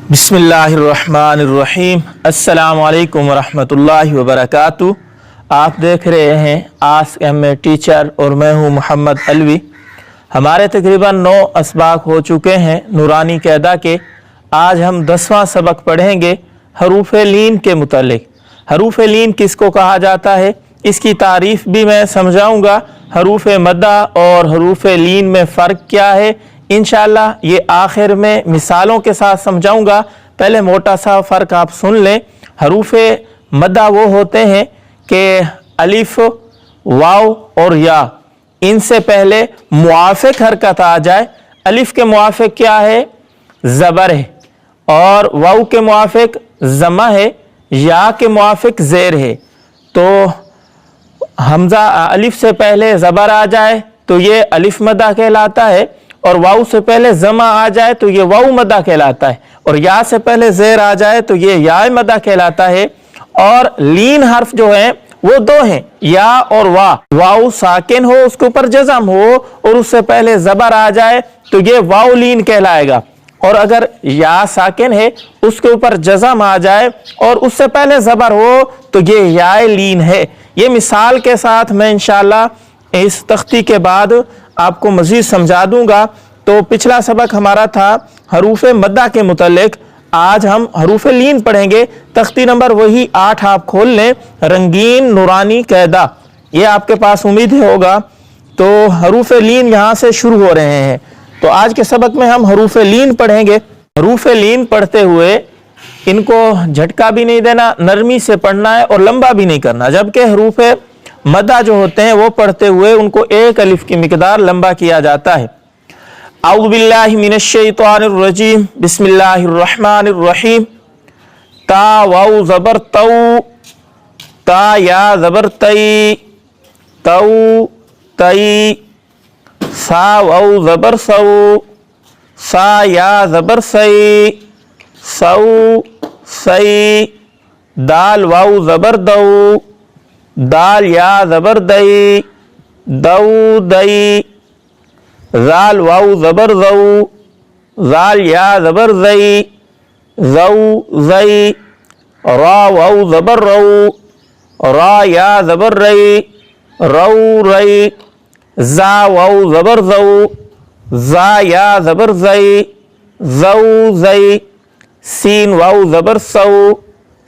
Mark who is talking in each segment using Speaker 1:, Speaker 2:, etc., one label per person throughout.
Speaker 1: बिस्मिल्लाहिर्रहमानिर्रहीम। अस्सलामु अलैकुम वरहमतुल्लाहि वबरकातुहू। आप देख रहे हैं आस्क एम टीचर और मैं हूं मोहम्मद अलवी। हमारे तकरीबन 9 असबाक हो चुके हैं नूरानी क़ायदा के। आज हम 10वां सबक पढ़ेंगे हरूफ लीन के मुतालिक। हरूफ लीन किसको कहा जाता है, इसकी तारीफ़ भी मैं समझाऊंगा। हरूफ मद्दा और हरूफ लीन में फ़र्क क्या है, इंशाअल्लाह ये आखिर में मिसालों के साथ समझाऊंगा। पहले मोटा सा फ़र्क आप सुन लें। हरूफ मद्दा वो होते हैं कि अलिफ, वाव और या, इनसे पहले मुआफ़िक हरकत आ जाए। अलिफ के मुआफ़िक क्या है, ज़बर है, और वाव के मुआफ़िक ज़मा है, या के मुआफ़िक ज़ेर है। तो हमज़ा अलिफ से पहले ज़बर आ जाए तो ये अलिफ मद्दा कहलाता है, और वाव से पहले ज़मा आ जाए तो ये वाव मद्दा कहलाता है, और या से पहले ज़ेर आ जाए तो ये या मद्दा कहलाता है। और लीन हर्फ जो है वो 2 हैं, या और वा। वाव साकिन हो, उसके ऊपर जज़म हो, और उससे पहले ज़बर आ जाए तो ये वाव लीन कहलाएगा। और अगर या साकिन है, उसके ऊपर जज़म आ जाए और उससे पहले ज़बर हो तो ये या लीन है। ये मिसाल के साथ मैं इंशाअल्लाह इस तख्ती के बाद आपको मज़ीद समझा दूंगा। तो पिछला सबक हमारा था हरूफ मद्दा के मुतालिक। आज हम हरूफ लीन पढ़ेंगे। तख्ती नंबर वही 8 आप खोल लें, रंगीन नूरानी क़ायदा, ये आपके पास उम्मीद होगा। तो हरूफ लीन यहाँ से शुरू हो रहे हैं। तो आज के सबक में हम हरूफ लीन पढ़ेंगे। हरूफ लीन पढ़ते हुए इनको झटका भी नहीं देना, नरमी से पढ़ना है और लंबा भी नहीं करना। जबकि हरूफ मद्दा जो होते हैं वो पढ़ते हुए उनको एक अलिफ की मिकदार लंबा किया जाता है। औज़ु बिल्लाहि मिनश्शैतानिर रजीम, बिस्मिल्लाहिर्रहमानिर्रहीम। ता वाव ज़बर तौ, ता या ज़बर तई, तौ तई। सा वाव ज़बर सौ, सा या ज़बर सई, सौ सई। दाल वाव ज़बर दौ, दाल या ज़बर दई, दौ दई। ज़ाल वाव ज़बर ज़ौ, ज़ाल या ज़बर ज़ई, ज़ौ ज़ई। रा वाव ज़बर रौ, रा या ज़बर रई, रौ रई। ज़ा वाव ज़बर ज़ौ, ज़ा या ज़बर ज़ई, ज़ौ ज़ई। सीन वाव ज़बर सौ,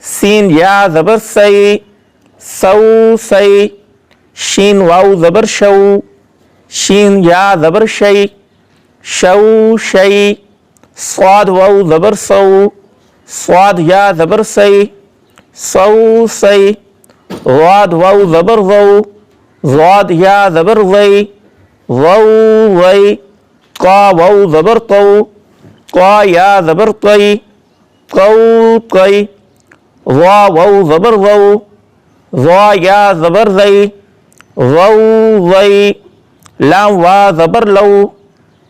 Speaker 1: सीन या ज़बर सई, सौ सई। शीन वाव ज़बर शौ, शीन या ज़बर शई, शौ शई। स्वाद वाव ज़बर सौ, स्वाद या ज़बर सई, सौ सई। वाद वाव ज़बर ज़ौ, वाद या ज़बर ज़ई, ज़ौ ज़ई। क़ा वाव ज़बर तौ, क़ा या ज़बर तई, क़ौ तई। वा वाव ज़बर ज़ौ, ज़ा या ज़बर ज़ई, ज़ौ ज़ई। लाम वा ज़बर लौ,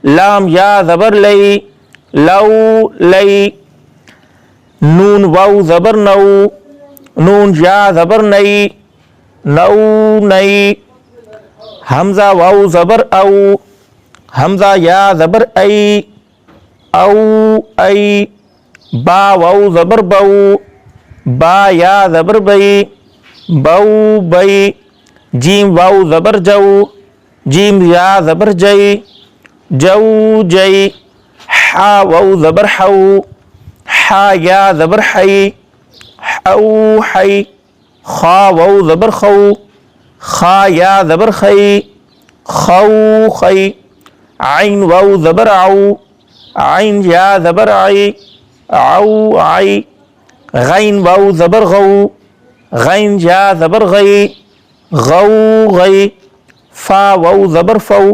Speaker 1: लाम या ज़बर लई, लौ लई। नून वाव ज़बर नौ, नून या ज़बर नई, नौ नई। हमज़ा वाव ज़बर औ, हमज़ा या ज़बर आई, औ आई। बा वाव ज़बर बऊ, बा या ज़बर बई, बऊ बई। जीम वाव ज़बर जऊ, जीम या ज़बर जई, जऊ जई। हा वाव ज़बर हऊ, हा या ज़बर हई, हऊ हई। खा वाव ज़बर खऊ, खा या ज़बर खई, खऊ खई। आइन वाव ज़बर आऊ, आइन या ज़बर आई, आऊ आई। गैन वाव ज़बर गऊ, गैन या ज़बर गई, गऊ गई। फा वाव ज़बर फ़ौ,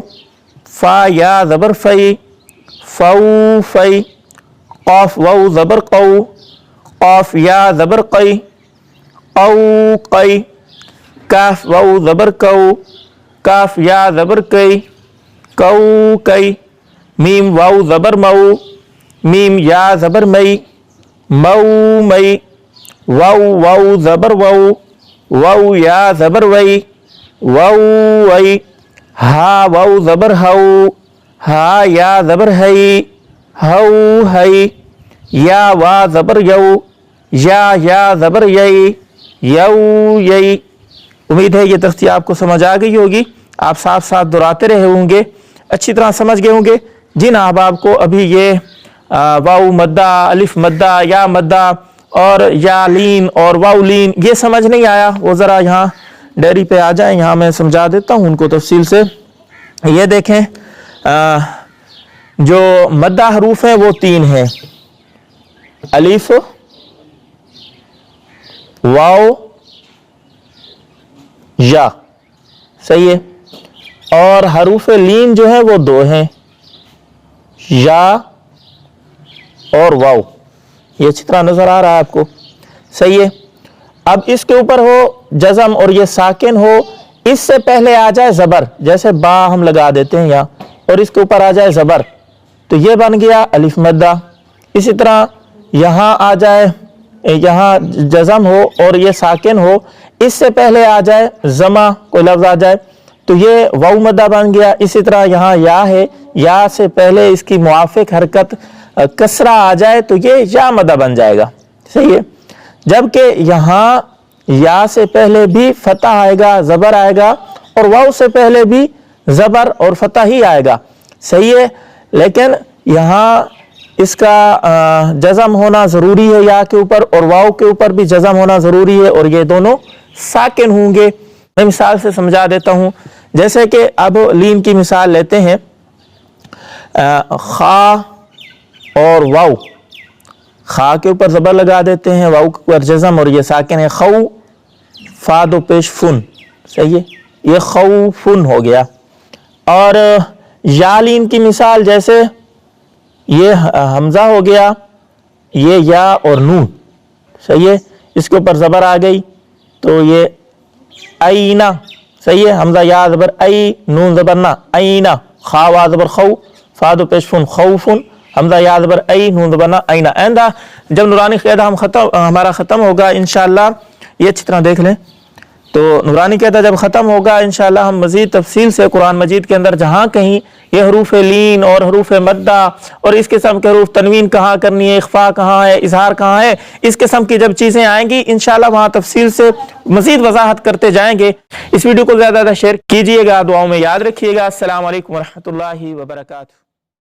Speaker 1: फा या ज़बर फ़ई, फ़ौ फ़ई। क़ाफ़ वाव ज़बर क़ौ, क़ाफ़ या ज़बर क़ई, क़ौ क़ई। काफ़ वाव ज़बर कौ, काफ़ या ज़बर कई, कौ कई। मीम वाव ज़बर मऊ, मीम या ज़बर मई, मऊ मई। वाव वाव ज़बर वऊ, वाव या ज़बर वई, वऊ वई। हा वाव ज़बर हऊ, हा या ज़बर हई, हऊ हई। یا وا زبر یو، یا زبر یئی، یو یئی۔ امید ہے یہ تختی آپ کو سمجھ آ گئی ہوگی، آپ ساتھ ساتھ دہراتے رہے ہوں گے، اچھی طرح سمجھ گئے ہوں گے۔ جن احباب کو ابھی یہ واو مدہ، الف مدہ، یا مدہ اور یا لین اور واو لین یہ سمجھ نہیں آیا، وہ ذرا یہاں ڈائری پہ آ جائیں، یہاں میں سمجھا دیتا ہوں ان کو تفصیل سے۔ یہ دیکھیں جو مدہ حروف ہیں وہ 3 ہیں، الف، واو، یا، صحیح ہے۔ اور حروف لین جو ہے وہ 2 ہیں، یا اور واو۔ یہ اچھی طرح نظر آ رہا ہے آپ کو، صحیح ہے۔ اب اس کے اوپر ہو جزم اور یہ ساکن ہو، اس سے پہلے آ جائے زبر، جیسے با ہم لگا دیتے ہیں یہاں، اور اس کے اوپر آ جائے زبر، تو یہ بن گیا الف مدہ۔ اسی طرح یہاں آ جائے، یہاں جزم ہو اور یہ ساکن ہو، اس سے پہلے آ جائے زمہ کوئی لفظ آ جائے، تو یہ واو مدہ بن گیا۔ اسی طرح یہاں یا ہے، یا سے پہلے اس کی موافق حرکت کسرہ آ جائے تو یہ یا مدہ بن جائے گا، صحیح ہے۔ جبکہ یہاں یا سے پہلے بھی فتح آئے گا، زبر آئے گا، اور واو سے پہلے بھی زبر اور فتح ہی آئے گا، صحیح ہے۔ لیکن یہاں اس کا جزم ہونا ضروری ہے یا کے اوپر، اور واو کے اوپر بھی جزم ہونا ضروری ہے، اور یہ دونوں ساکن ہوں گے۔ میں مثال سے سمجھا دیتا ہوں، جیسے کہ اب لین کی مثال لیتے ہیں، خا اور واو، خا کے اوپر زبر لگا دیتے ہیں، واو کے اوپر جزم، اور یہ ساکن ہے، خو، فا دو پیش فن، صحیح ہے، یہ خوفن ہو گیا۔ اور یا لین کی مثال جیسے یہ حمزہ ہو گیا، یہ یا اور نون، صحیح ہے، اس کے اوپر زبر آ گئی تو یہ اینا، صحیح ہے، حمزہ یا زبر ای، نون زبر نا، اینا، خا وا زبر خو، فا دو پیش فن، خوفن، حمزہ یا زبر ای، نون زبر نا، اینا۔ آئندہ جب نورانی قاعدہ ہمارا ختم ہوگا انشاءاللہ، یہ اچھی طرح دیکھ لیں، تو نورانی قاعدہ جب ختم ہوگا انشاءاللہ ہم مزید تفصیل سے قرآن مجید کے اندر جہاں کہیں یہ حروف لین اور حروف مدہ اور اس قسم کے حروف تنوین کہاں کرنی ہے، اخفاء کہاں ہے، اظہار کہاں ہے، اس قسم کی جب چیزیں آئیں گی انشاءاللہ وہاں تفصیل سے مزید وضاحت کرتے جائیں گے۔ اس ویڈیو کو زیادہ شیئر کیجئے گا، دعاؤں میں یاد رکھیے گا۔ السلام علیکم ورحمۃ اللہ وبرکاتہ۔